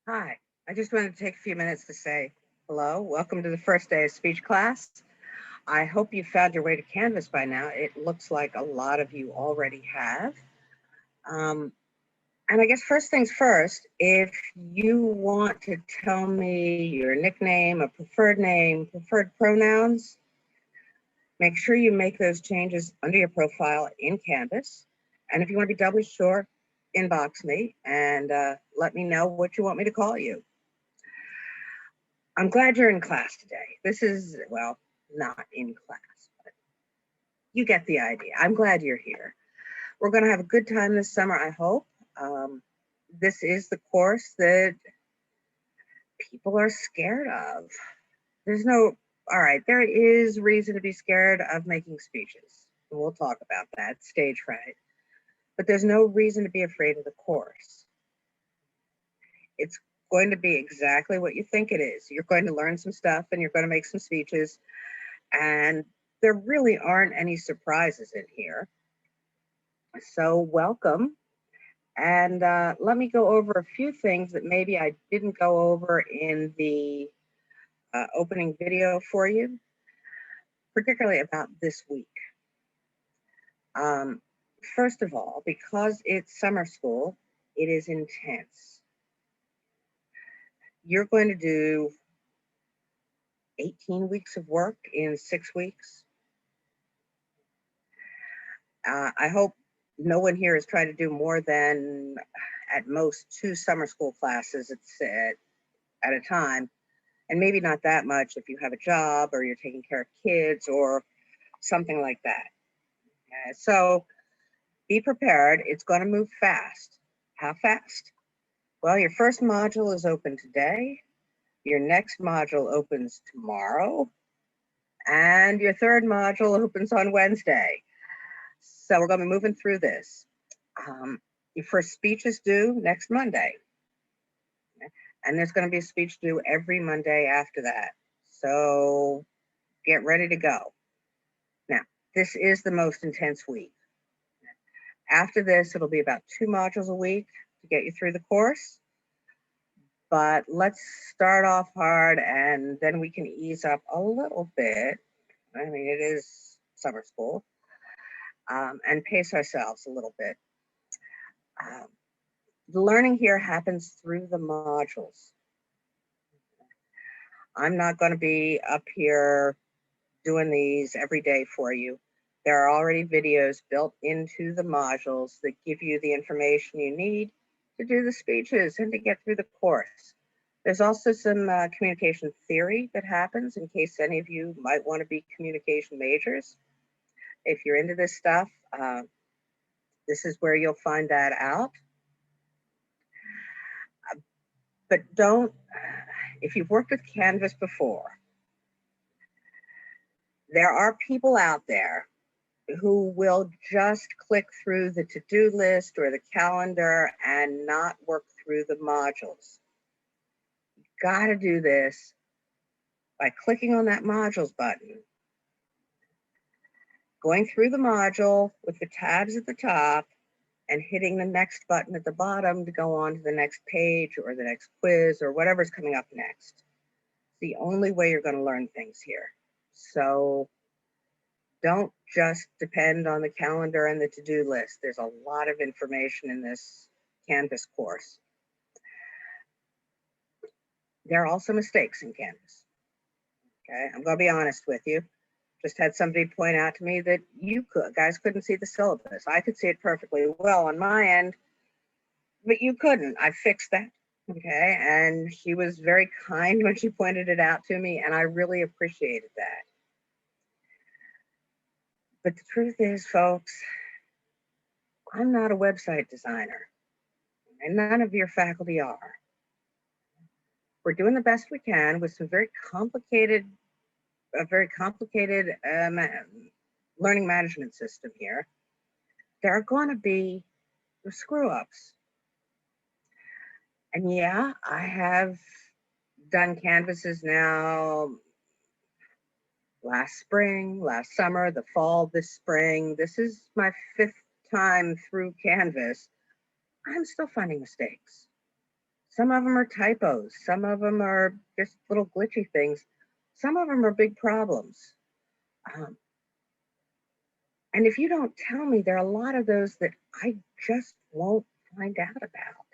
Hi, I just wanted to take a few minutes to say hello. Welcome to the first day of speech class. I hope you found your way to Canvas by now. It looks like a lot of you already have. Um, and I guess first things first, if you want to tell me your nickname, a preferred name, preferred pronouns, make sure you make those changes under your profile in Canvas. And if you want to be doubly sure, inbox me and let me know what you want me to call you. I'm glad you're in class today. This is, well, not in class, but you get the idea. I'm glad you're here. We're going to have a good time this summer, I hope. Um, this is the course that people are scared of. There's no, all right, there is reason to be scared of making speeches. We'll talk about that, stage fright. But there's no reason to be afraid of the course. It's going to be exactly what you think it is. You're going to learn some stuff and you're going to make some speeches. And there really aren't any surprises in here. So, welcome. And let me go over a few things that maybe I didn't go over in the opening video for you, particularly about this week. Um, First of all, because it's summer school, it is intense. You're going to do 18 weeks of work in 6 weeks. I hope no one here is trying to do more than at most two summer school classes at a time, and maybe not that much if you have a job or you're taking care of kids or something like that. So be prepared. It's going to move fast. How fast? Well, your first module is open today. Your next module opens tomorrow. And your third module opens on Wednesday. So we're going to be moving through this. Your first speech is due next Monday. And there's going to be a speech due every Monday after that. So get ready to go. Now, this is the most intense week. After this, it'll be about 2 modules a week to get you through the course. But let's start off hard and then we can ease up a little bit. I mean, it is summer school, and pace ourselves a little bit. Um, the learning here happens through the modules. I'm not going to be up here doing these every day for you. There are already videos built into the modules that give you the information you need to do the speeches and to get through the course. There's also some communication theory that happens in case any of you might want to be communication majors. If you're into this stuff, this is where you'll find that out. But don't, if you've worked with Canvas before, there are people out there who will just click through the to-do list or the calendar and not work through the modules. You gotta do this by clicking on that modules button, going through the module with the tabs at the top, and hitting the next button at the bottom to go on to the next page or the next quiz or whatever's coming up next. It's the only way you're going to learn things here. So don't just depend on the calendar and the to-do list. There's a lot of information in this Canvas course. There are also mistakes in Canvas. Okay, I'm going to be honest with you. Just had somebody point out to me that you guys couldn't see the syllabus. I could see it perfectly well on my end, but you couldn't. I fixed that. Okay, and she was very kind when she pointed it out to me, and I really appreciated that. But the truth is, folks, I'm not a website designer, and none of your faculty are. We're doing the best we can with some very complicated learning management system here. There are going to be screw ups. And yeah, I have done canvases now last spring, last summer, the fall, this spring. This is my 5th time through Canvas. I'm still finding mistakes. Some of them are typos. Some of them are just little glitchy things. Some of them are big problems. Um, and if you don't tell me, there are a lot of those that I just won't find out about.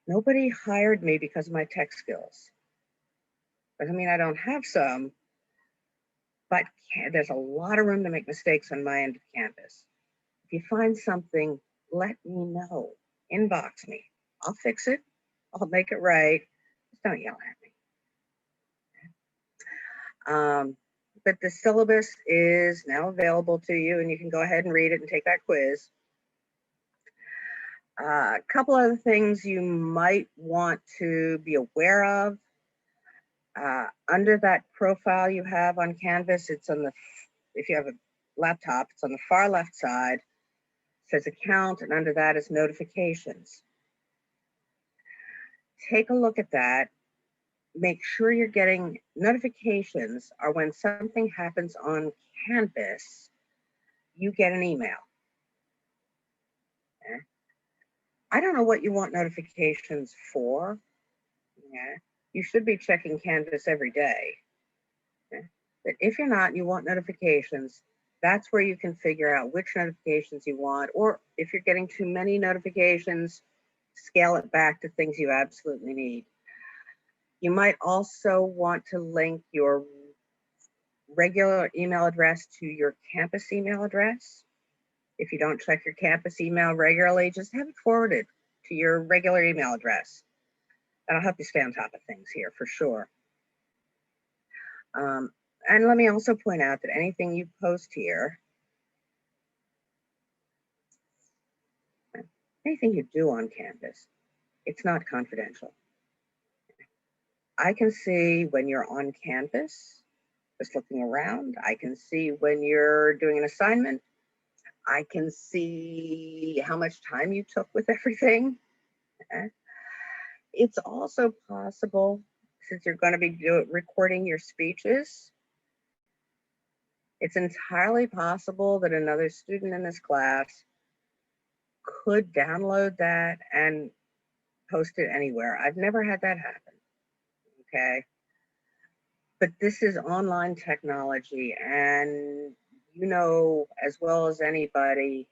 Nobody hired me because of my tech skills. Doesn't mean I don't have some, but there's a lot of room to make mistakes on my end of Canvas. If you find something, let me know. Inbox me. I'll fix it. I'll make it right. Just don't yell at me. But the syllabus is now available to you, and you can go ahead and read it and take that quiz. A couple other things you might want to be aware of. Under that profile you have on Canvas, it's on the, if you have a laptop, it's on the far left side. It says account, and under that is notifications. Take a look at that. Make sure you're getting notifications, or when something happens on Canvas, you get an email. Okay? I don't know what you want notifications for. Yeah. You should be checking Canvas every day. Okay? But if you're not and you want notifications, that's where you can figure out which notifications you want, or if you're getting too many notifications, scale it back to things you absolutely need. You might also want to link your regular email address to your campus email address. If you don't check your campus email regularly, just have it forwarded to your regular email address. That'll help you stay on top of things here for sure. And let me also point out that anything you post here, anything you do on Canvas, it's not confidential. I can see when you're on Canvas, just looking around. I can see when you're doing an assignment. I can see how much time you took with everything. Okay. It's also possible, since you're going to be recording your speeches, it's entirely possible that another student in this class could download that and post it anywhere. I've never had that happen, okay? But this is online technology, and you know as well as anybody,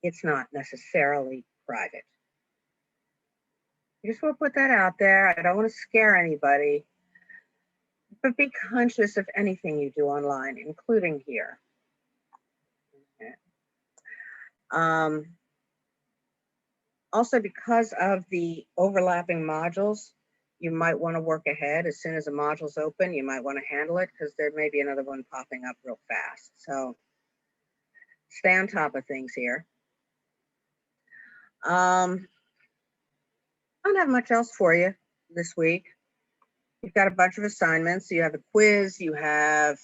it's not necessarily private. I just want to put that out there. I don't want to scare anybody, but be conscious of anything you do online, including here. Okay. Also, because of the overlapping modules, you might want to work ahead. As soon as a module's open, you might want to handle it because there may be another one popping up real fast. So stay on top of things here. I don't have much else for you this week. You've got a bunch of assignments. You have a quiz, you have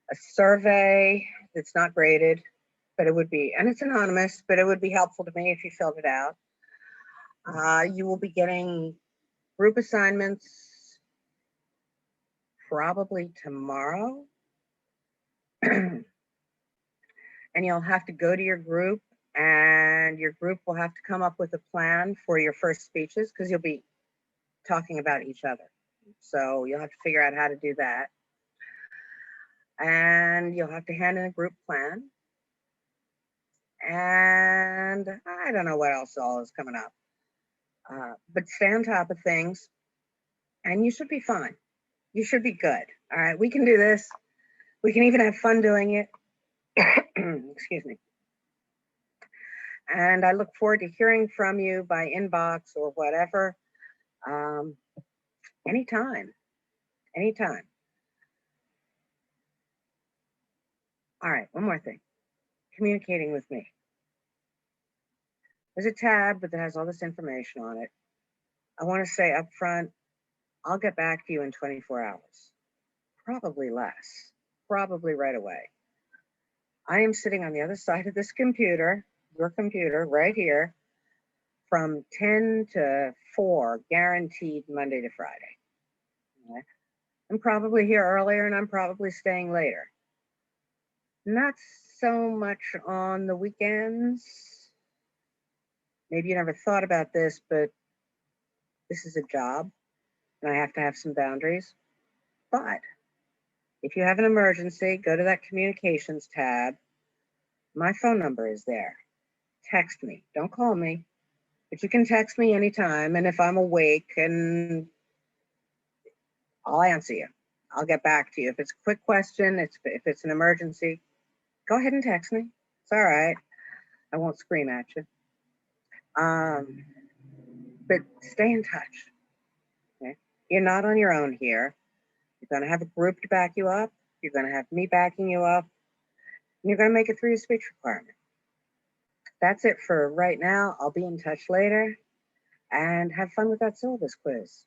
a survey that's not graded, but it would be, and it's anonymous, but it would be helpful to me if you filled it out. You will be getting group assignments probably tomorrow. And you'll have to go to your group, and your group will have to come up with a plan for your first speeches because you'll be talking about each other. So you'll have to figure out how to do that. And you'll have to hand in a group plan. And I don't know what else all is coming up. But stay on top of things, and you should be fine. You should be good. All right, we can do this. We can even have fun doing it. Excuse me. And I look forward to hearing from you by inbox or whatever. Anytime. All right, one more thing. Communicating with me. There's a tab that has all this information on it. I want to say up front, I'll get back to you in 24 hours. Probably less. Probably right away. I am sitting on the other side of this computer, your computer right here, from 10 to 4, guaranteed Monday to Friday. Okay. I'm probably here earlier, and I'm probably staying later. Not so much on the weekends. Maybe you never thought about this, but this is a job and I have to have some boundaries. But if you have an emergency, go to that communications tab. My phone number is there. Text me. Don't call me, but you can text me anytime. And if I'm awake, and I'll answer you. I'll get back to you. If it's a quick question, if it's an emergency, go ahead and text me. It's all right. I won't scream at you. But stay in touch. Okay? You're not on your own here. You're going to have a group to back you up. You're going to have me backing you up. And you're going to make it through your speech requirement. That's it for right now. I'll be in touch later, and have fun with that syllabus quiz.